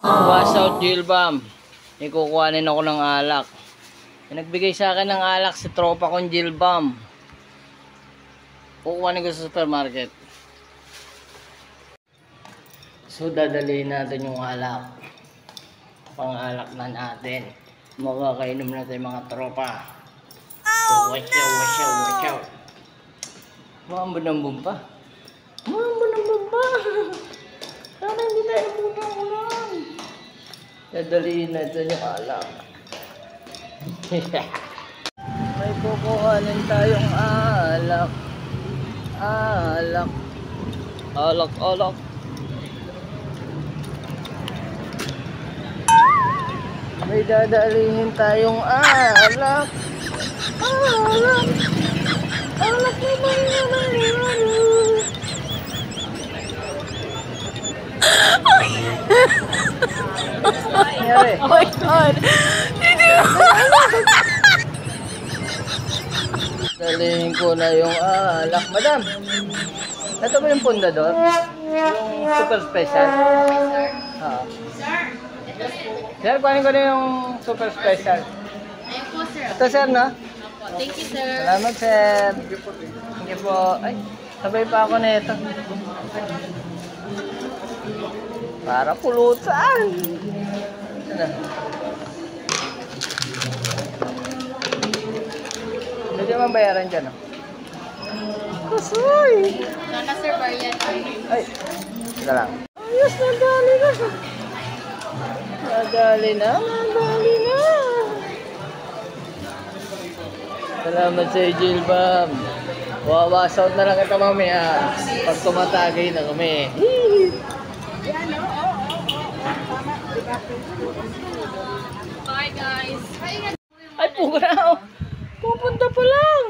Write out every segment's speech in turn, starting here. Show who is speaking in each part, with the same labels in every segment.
Speaker 1: What's out, Jilbam? Ikukuhanin ako ng alak. Nagbigay sa akin ng alak si tropa kong Jilbam. Kukuhanin ko sa supermarket. So dadalhin natin yung alak. Pang-alak na natin. Makakainom natin mga tropa. So watch out. Mambo-nambong pa. Sana hindi tayo pupunan. Dadalhin natin yung alak. May kukuhanin tayong alak. Alak. May dadalhin tayong alak. Alak naman. Nangyari?
Speaker 2: Oh my God!
Speaker 1: Dalhin ko na yung alak. Madam, ito ba yung pundador? Yung super special? Oo. Sir, kuhanin ko na yung super special.
Speaker 2: Ayun po, sir.
Speaker 1: Ito, sir, no?
Speaker 2: Thank you, sir.
Speaker 1: Salamat, sir. Thank you po. Ay, sabay pa ako na ito. Para pulutan. Ano? Hindi naman bayaran dyan, no? Kasoy!
Speaker 2: Sana, sir, variant.
Speaker 1: Ay, teka lang. Ayos, nadali na. Nadali na. Salamat sa Jilbam. Wawas out na lang ito mamaya. Pag tumatagay na kami.
Speaker 2: Bye, guys.
Speaker 1: Ay, pura. Pupunta pa lang.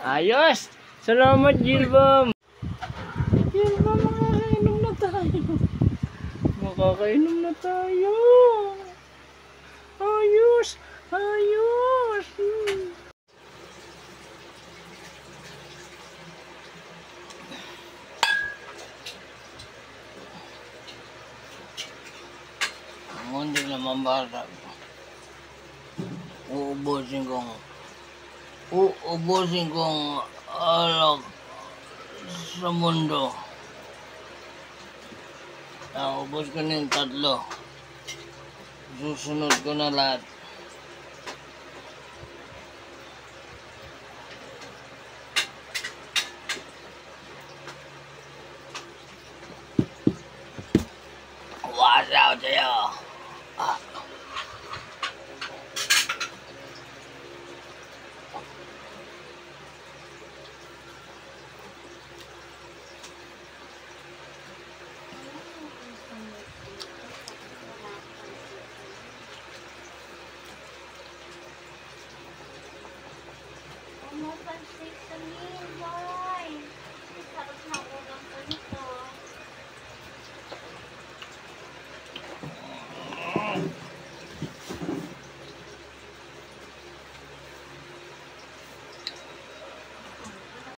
Speaker 1: Ayos. Salamat, Jilbam. Jilbam, makakainom na tayo. Ayos. Hindi naman bata. Uubusin kong alak sa mundo. Ubos ko na yung 3. Susunod ko na lahat. Watch out sa'yo.
Speaker 2: Almost 6 minutes.